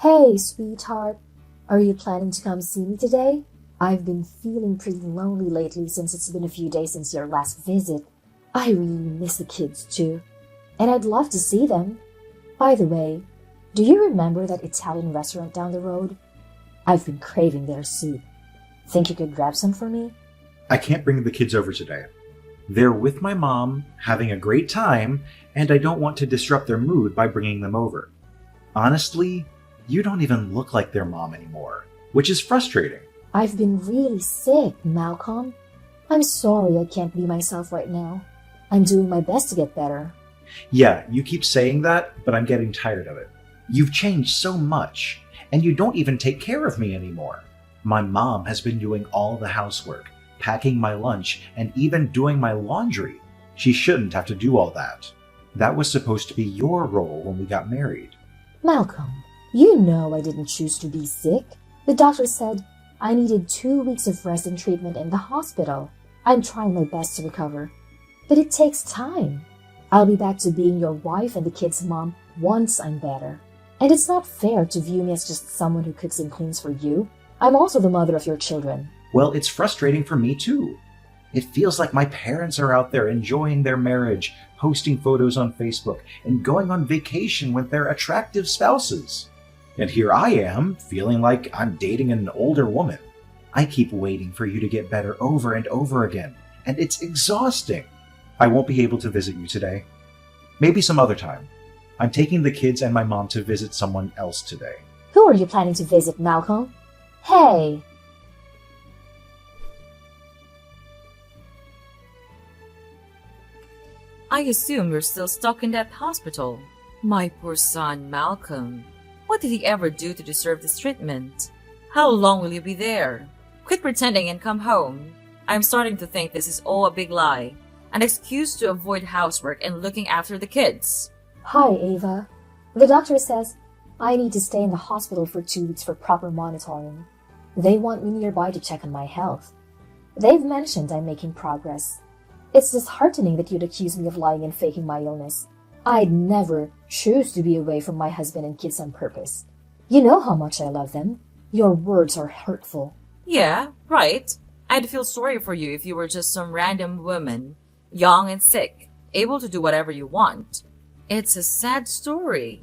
Hey, sweetheart. Are you planning to come see me today? I've been feeling pretty lonely lately since it's been a few days since your last visit. I really miss the kids too, and I'd love to see them. By the way, do you remember that Italian restaurant down the road? I've been craving their soup. Think you could grab some for me? I can't bring the kids over today. They're with my mom, having a great time, and I don't want to disrupt their mood by bringing them over. Honestly, you don't even look like their mom anymore, which is frustrating. I've been really sick, Malcolm. I'm sorry I can't be myself right now. I'm doing my best to get better. Yeah, you keep saying that, but I'm getting tired of it. You've changed so much, and you don't even take care of me anymore. My mom has been doing all the housework, packing my lunch, and even doing my laundry. She shouldn't have to do all that. That was supposed to be your role when we got married. Malcolm, you know I didn't choose to be sick. The doctor said I needed 2 weeks of rest and treatment in the hospital. I'm trying my best to recover, but it takes time. I'll be back to being your wife and the kids' mom once I'm better. And it's not fair to view me as just someone who cooks and cleans for you. I'm also the mother of your children. Well, it's frustrating for me too. It feels like my parents are out there enjoying their marriage, posting photos on Facebook, and going on vacation with their attractive spouses. And here I am, feeling like I'm dating an older woman. I keep waiting for you to get better over and over again, and it's exhausting. I won't be able to visit you today. Maybe some other time. I'm taking the kids and my mom to visit someone else today. Who are you planning to visit, Malcolm? Hey! I assume you're still stuck in that hospital. My poor son, Malcolm. What did he ever do to deserve this treatment? How long will you be there? Quit pretending and come home. I'm starting to think this is all a big lie. An excuse to avoid housework and looking after the kids. Hi, Ava. The doctor says I need to stay in the hospital for 2 weeks for proper monitoring. They want me nearby to check on my health. They've mentioned I'm making progress. It's disheartening that you'd accuse me of lying and faking my illness. I'd never choose to be away from my husband and kids on purpose. You know how much I love them. Your words are hurtful. Yeah, right. I'd feel sorry for you if you were just some random woman, young and sick, able to do whatever you want. It's a sad story.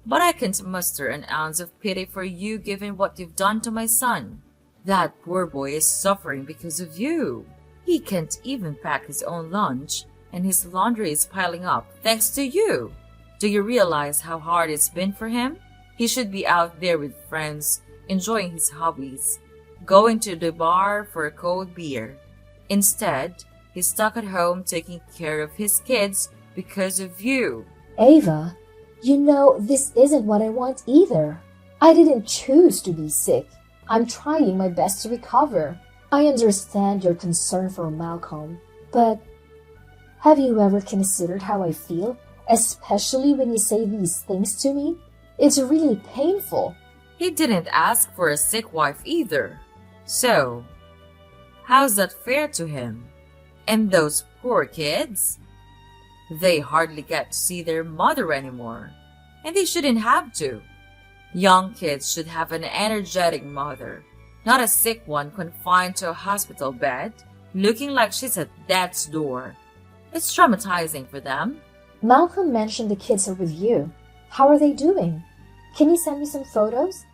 But I can't muster an ounce of pity for you given what you've done to my son. That poor boy is suffering because of you. He can't even pack his own lunch, and his laundry is piling up thanks to you. Do you realize how hard it's been for him? He should be out there with friends, enjoying his hobbies, going to the bar for a cold beer. Instead, he's stuck at home taking care of his kids because of you. Ava, you know this isn't what I want either. I didn't choose to be sick. I'm trying my best to recover. I understand your concern for Malcolm, but have you ever considered how I feel, especially when you say these things to me? It's really painful. He didn't ask for a sick wife either. So, how's that fair to him? And those poor kids? They hardly get to see their mother anymore, and they shouldn't have to. Young kids should have an energetic mother, not a sick one confined to a hospital bed, looking like she's at death's door. It's traumatizing for them. Malcolm mentioned the kids are with you. How are they doing? Can you send me some photos?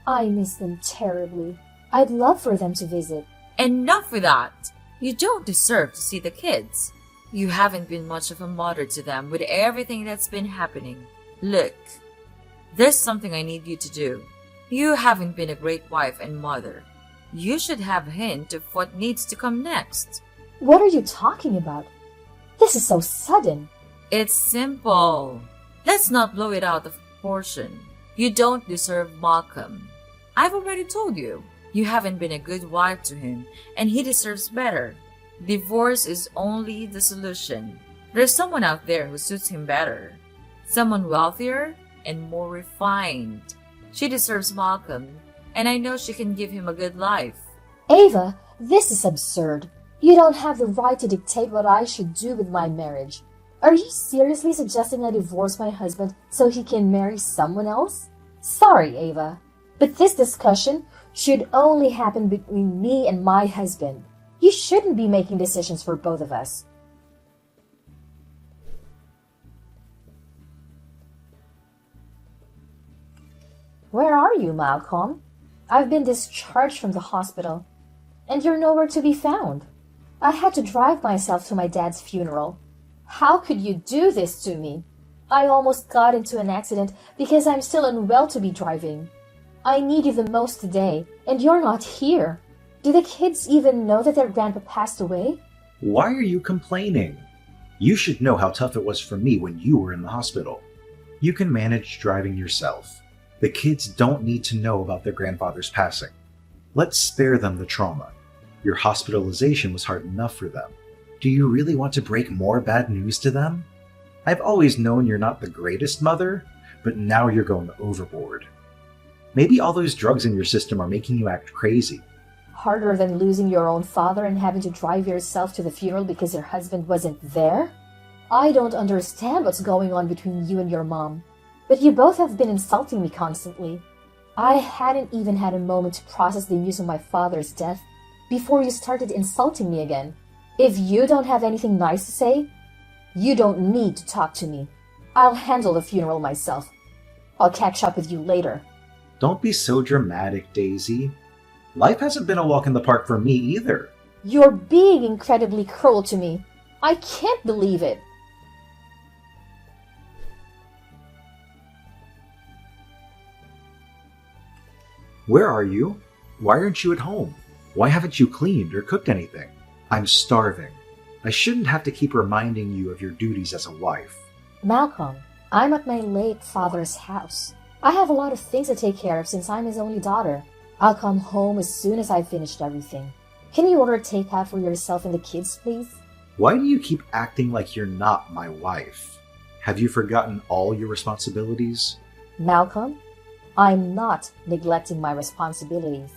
I miss them terribly. I'd love for them to visit. Enough with that. You don't deserve to see the kids. You haven't been much of a mother to them with everything that's been happening. Look, there's something I need you to do. You haven't been a great wife and mother. You should have a hint of what needs to come next. What are you talking about? This is so sudden. It's simple. Let's not blow it out of proportion. You don't deserve Malcolm. I've already told you. You haven't been a good wife to him, and he deserves better. Divorce is only the solution. There's someone out there who suits him better. Someone wealthier and more refined. She deserves Malcolm, and I know she can give him a good life. Ava, this is absurd. You don't have the right to dictate what I should do with my marriage. Are you seriously suggesting I divorce my husband so he can marry someone else? Sorry, Ava, but this discussion should only happen between me and my husband. You shouldn't be making decisions for both of us. Where are you, Malcolm? I've been discharged from the hospital, and you're nowhere to be found. I had to drive myself to my dad's funeral. How could you do this to me? I almost got into an accident because I'm still unwell to be driving. I need you the most today, and you're not here. Do the kids even know that their grandpa passed away? Why are you complaining? You should know how tough it was for me when you were in the hospital. You can manage driving yourself. The kids don't need to know about their grandfather's passing. Let's spare them the trauma. Your hospitalization was hard enough for them. Do you really want to break more bad news to them? I've always known you're not the greatest mother, but now you're going overboard. Maybe all those drugs in your system are making you act crazy. Harder than losing your own father and having to drive yourself to the funeral because your husband wasn't there? I don't understand what's going on between you and your mom, but you both have been insulting me constantly. I hadn't even had a moment to process the news of my father's death before you started insulting me again. If you don't have anything nice to say, you don't need to talk to me. I'll handle the funeral myself. I'll catch up with you later. Don't be so dramatic, Daisy. Life hasn't been a walk in the park for me either. You're being incredibly cruel to me. I can't believe it. Where are you? Why aren't you at home? Why haven't you cleaned or cooked anything? I'm starving. I shouldn't have to keep reminding you of your duties as a wife. Malcolm, I'm at my late father's house. I have a lot of things to take care of since I'm his only daughter. I'll come home as soon as I've finished everything. Can you order takeout for yourself and the kids, please? Why do you keep acting like you're not my wife? Have you forgotten all your responsibilities? Malcolm, I'm not neglecting my responsibilities.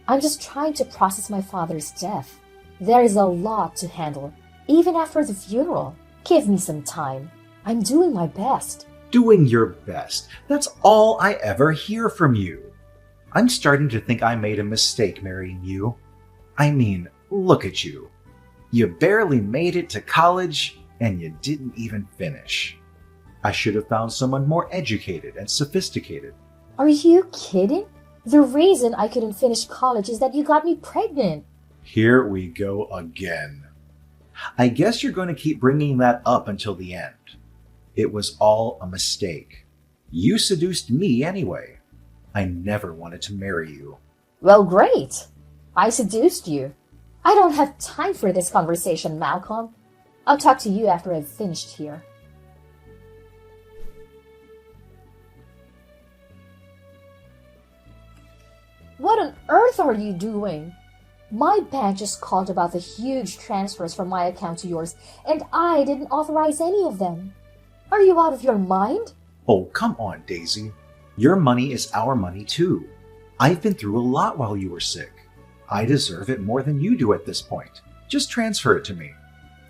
I'm just trying to process my father's death. There is a lot to handle, even after the funeral. Give me some time. I'm doing my best. Doing your best. That's all I ever hear from you. I'm starting to think I made a mistake marrying you. I mean, look at you. You barely made it to college, and you didn't even finish. I should have found someone more educated and sophisticated. Are you kidding? The reason I couldn't finish college is that you got me pregnant. Here we go again. I guess you're going to keep bringing that up until the end. It was all a mistake. You seduced me anyway. I never wanted to marry you. Well, great. I seduced you. I don't have time for this conversation, Malcolm. I'll talk to you after I've finished here. What on earth are you doing? My bank just called about the huge transfers from my account to yours, and I didn't authorize any of them. Are you out of your mind? Oh, come on, Daisy. Your money is our money too. I've been through a lot while you were sick. I deserve it more than you do at this point. Just transfer it to me.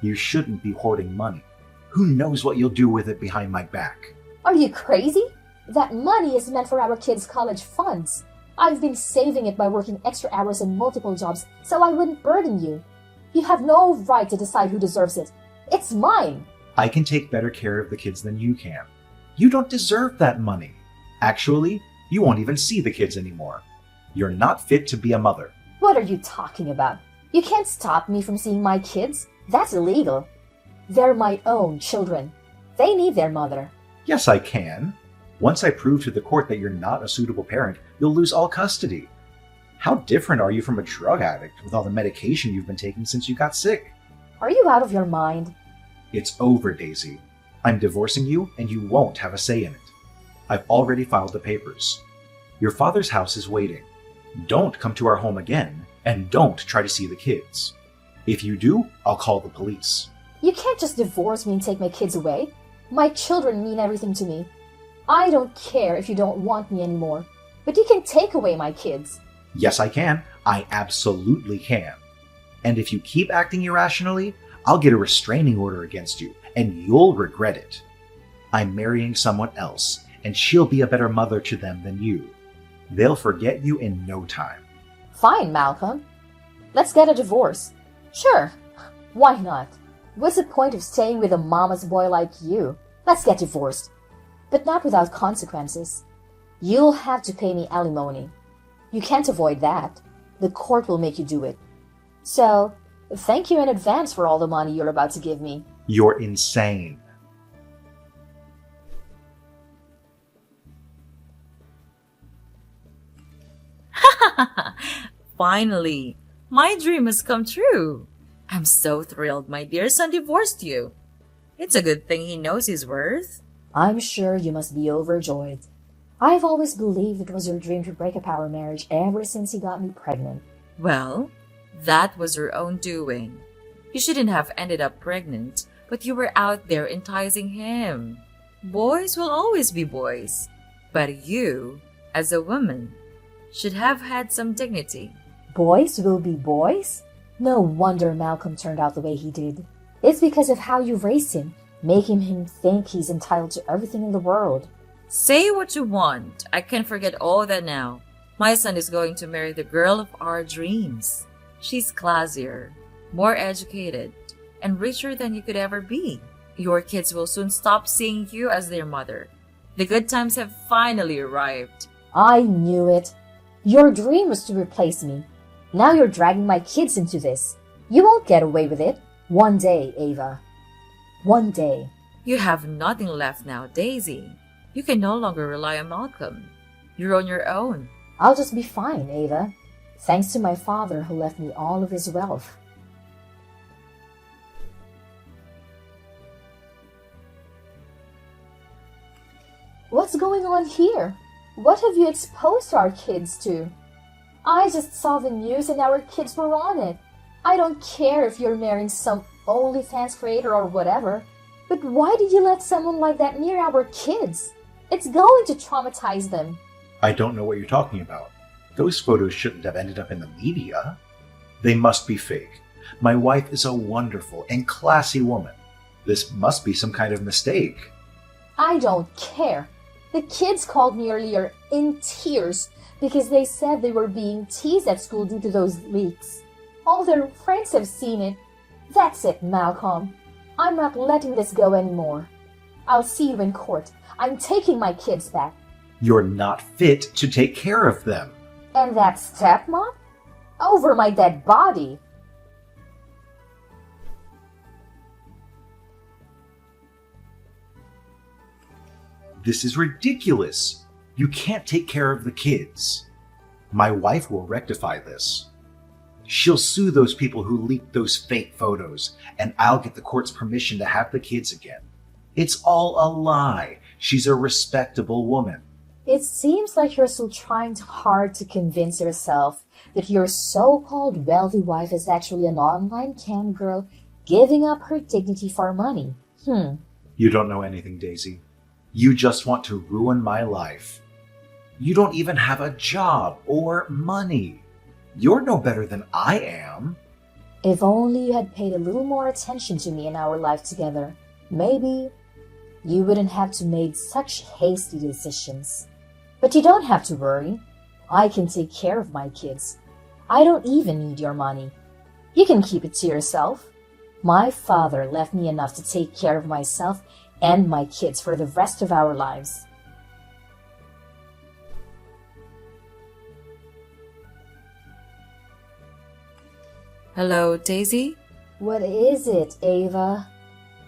You shouldn't be hoarding money. Who knows what you'll do with it behind my back? Are you crazy? That money is meant for our kids' college funds. I've been saving it by working extra hours and multiple jobs so I wouldn't burden you. You have no right to decide who deserves it. It's mine. I can take better care of the kids than you can. You don't deserve that money. Actually, you won't even see the kids anymore. You're not fit to be a mother. What are you talking about? You can't stop me from seeing my kids. That's illegal. They're my own children. They need their mother. Yes, I can. Once I prove to the court that you're not a suitable parent, you'll lose all custody. How different are you from a drug addict with all the medication you've been taking since you got sick? Are you out of your mind? It's over, Daisy. I'm divorcing you, and you won't have a say in it. I've already filed the papers. Your father's house is waiting. Don't come to our home again, and don't try to see the kids. If you do, I'll call the police. You can't just divorce me and take my kids away. My children mean everything to me. I don't care if you don't want me anymore, but you can take away my kids. Yes, I can. I absolutely can. And if you keep acting irrationally, I'll get a restraining order against you, and you'll regret it. I'm marrying someone else, and she'll be a better mother to them than you. They'll forget you in no time. Fine, Malcolm. Let's get a divorce. Sure, why not? What's the point of staying with a mama's boy like you? Let's get divorced. But not without consequences. You'll have to pay me alimony. You can't avoid that. The court will make you do it. So, thank you in advance for all the money you're about to give me. You're insane. Finally, my dream has come true. I'm so thrilled my dear son divorced you. It's a good thing he knows his worth. I'm sure you must be overjoyed. I've always believed it was your dream to break up our marriage ever since he got me pregnant. Well, that was your own doing. You shouldn't have ended up pregnant, but you were out there enticing him. Boys will always be boys, but you, as a woman, should have had some dignity. Boys will be boys? No wonder Malcolm turned out the way he did. It's because of how you raised him, making him think he's entitled to everything in the world. Say what you want. I can forget all that now. My son is going to marry the girl of our dreams. She's classier, more educated, and richer than you could ever be. Your kids will soon stop seeing you as their mother. The good times have finally arrived. I knew it. Your dream was to replace me. Now you're dragging my kids into this. You won't get away with it. One day, Ava. One day. You have nothing left now, Daisy. You can no longer rely on Malcolm. You're on your own. I'll just be fine, Ava. Thanks to my father who left me all of his wealth. What's going on here? What have you exposed our kids to? I just saw the news and our kids were on it. I don't care if you're marrying some OnlyFans creator or whatever, but why did you let someone like that near our kids? It's going to traumatize them. I don't know what you're talking about. Those photos shouldn't have ended up in the media. They must be fake. My wife is a wonderful and classy woman. This must be some kind of mistake. I don't care. The kids called me earlier in tears because they said they were being teased at school due to those leaks. All their friends have seen it. That's it, Malcolm. I'm not letting this go anymore. I'll see you in court. I'm taking my kids back. You're not fit to take care of them. And that stepmom? Over my dead body. This is ridiculous. You can't take care of the kids. My wife will rectify this. She'll sue those people who leaked those fake photos, and I'll get the court's permission to have the kids again. It's all a lie. She's a respectable woman. It seems like you're still trying hard to convince yourself that your so-called wealthy wife is actually an online cam girl giving up her dignity for money. You don't know anything, Daisy. You just want to ruin my life. You don't even have a job or money. You're no better than I am. If only you had paid a little more attention to me in our life together, maybe you wouldn't have to make such hasty decisions. But you don't have to worry. I can take care of my kids. I don't even need your money. You can keep it to yourself. My father left me enough to take care of myself and my kids for the rest of our lives. Hello, Daisy? What is it, Ava?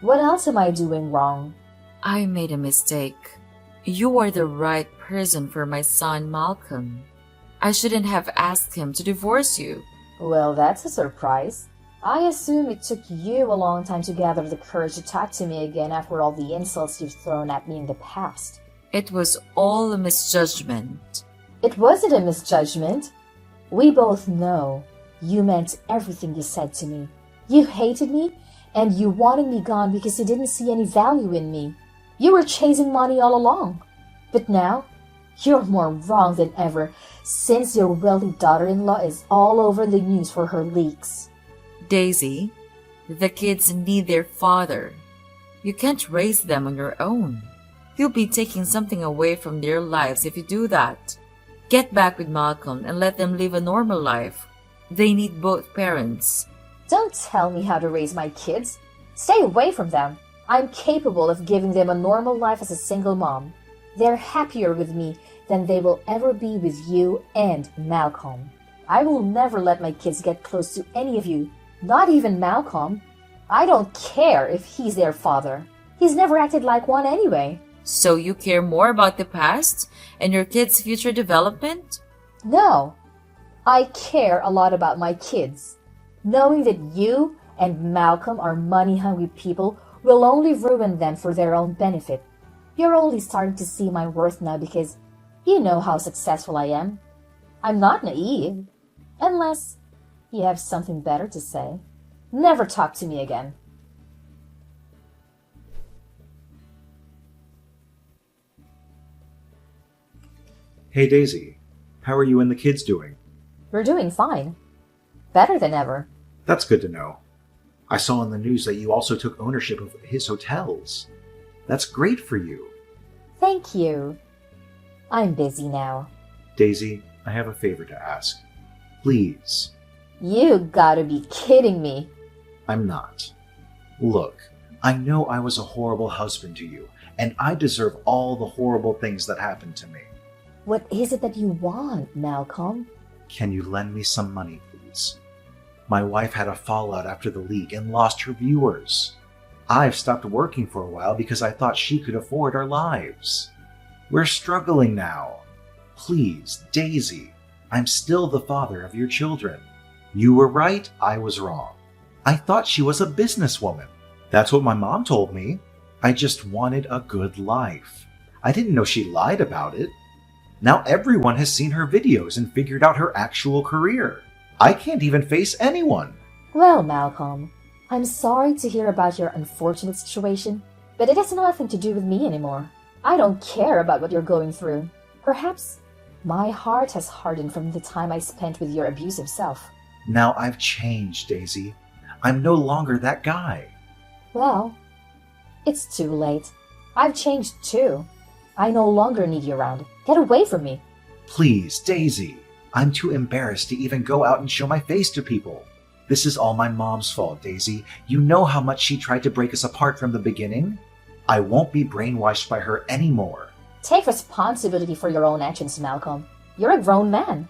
What else am I doing wrong? I made a mistake. You are the right person for my son, Malcolm. I shouldn't have asked him to divorce you. Well, that's a surprise. I assume it took you a long time to gather the courage to talk to me again after all the insults you've thrown at me in the past. It was all a misjudgment. It wasn't a misjudgment. We both know you meant everything you said to me. You hated me, and you wanted me gone because you didn't see any value in me. You were chasing money all along. But now, you're more wrong than ever, since your wealthy daughter-in-law is all over the news for her leaks. Daisy, the kids need their father. You can't raise them on your own. You'll be taking something away from their lives if you do that. Get back with Malcolm and let them live a normal life. They need both parents. Don't tell me how to raise my kids. Stay away from them. I'm capable of giving them a normal life as a single mom. They're happier with me than they will ever be with you and Malcolm. I will never let my kids get close to any of you, not even Malcolm. I don't care if he's their father. He's never acted like one anyway. So you care more about the past and your kids' future development? No, I care a lot about my kids. Knowing that you and Malcolm are money-hungry people will only ruin them for their own benefit. You're only starting to see my worth now because you know how successful I am. I'm not naive. Unless you have something better to say. Never talk to me again. Hey Daisy, how are you and the kids doing? We're doing fine. Better than ever. That's good to know. I saw in the news that you also took ownership of his hotels. That's great for you. Thank you. I'm busy now. Daisy, I have a favor to ask. Please. You gotta be kidding me. I'm not. Look, I know I was a horrible husband to you, and I deserve all the horrible things that happened to me. What is it that you want, Malcolm? Can you lend me some money, please? My wife had a fallout after the leak and lost her viewers. I've stopped working for a while because I thought she could afford our lives. We're struggling now. Please, Daisy, I'm still the father of your children. You were right, I was wrong. I thought she was a businesswoman. That's what my mom told me. I just wanted a good life. I didn't know she lied about it. Now everyone has seen her videos and figured out her actual career. I can't even face anyone. Well, Malcolm, I'm sorry to hear about your unfortunate situation, but it has nothing to do with me anymore. I don't care about what you're going through. Perhaps my heart has hardened from the time I spent with your abusive self. Now I've changed, Daisy. I'm no longer that guy. Well, it's too late. I've changed too. I no longer need you around. Get away from me. Please, Daisy. I'm too embarrassed to even go out and show my face to people. This is all my mom's fault, Daisy. You know how much she tried to break us apart from the beginning? I won't be brainwashed by her anymore. Take responsibility for your own actions, Malcolm. You're a grown man.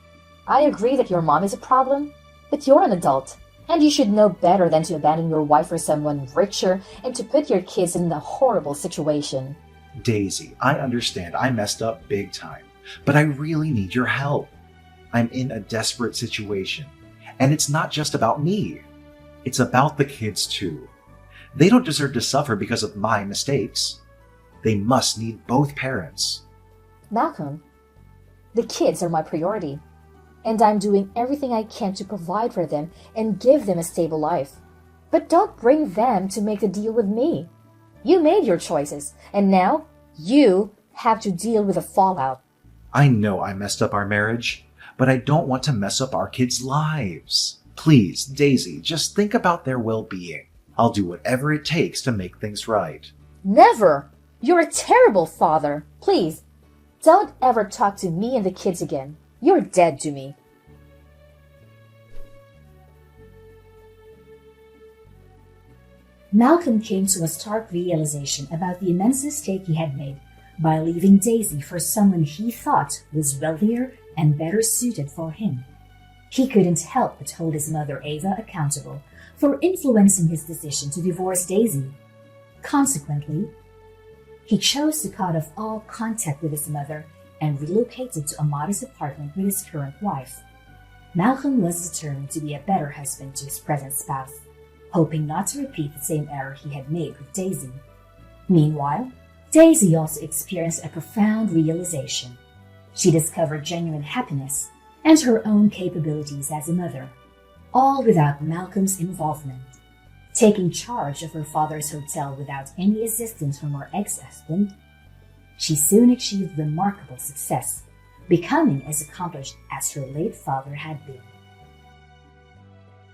I agree that your mom is a problem, but you're an adult, and you should know better than to abandon your wife for someone richer and to put your kids in a horrible situation. Daisy, I understand I messed up big time, but I really need your help. I'm in a desperate situation, and it's not just about me. It's about the kids too. They don't deserve to suffer because of my mistakes. They must need both parents. Malcolm, the kids are my priority, and I'm doing everything I can to provide for them and give them a stable life. But don't bring them to make the deal with me. You made your choices, and now you have to deal with the fallout. I know I messed up our marriage, but I don't want to mess up our kids' lives. Please, Daisy, just think about their well-being. I'll do whatever it takes to make things right. Never! You're a terrible father. Please, don't ever talk to me and the kids again. You're dead to me. Malcolm came to a stark realization about the immense mistake he had made by leaving Daisy for someone he thought was wealthier and better suited for him. He couldn't help but hold his mother Ava accountable for influencing his decision to divorce Daisy. Consequently, he chose to cut off all contact with his mother and relocated to a modest apartment with his current wife. Malcolm was determined to be a better husband to his present spouse, hoping not to repeat the same error he had made with Daisy. Meanwhile, Daisy also experienced a profound realization. She discovered genuine happiness and her own capabilities as a mother, all without Malcolm's involvement. Taking charge of her father's hotel without any assistance from her ex-husband, she soon achieved remarkable success, becoming as accomplished as her late father had been.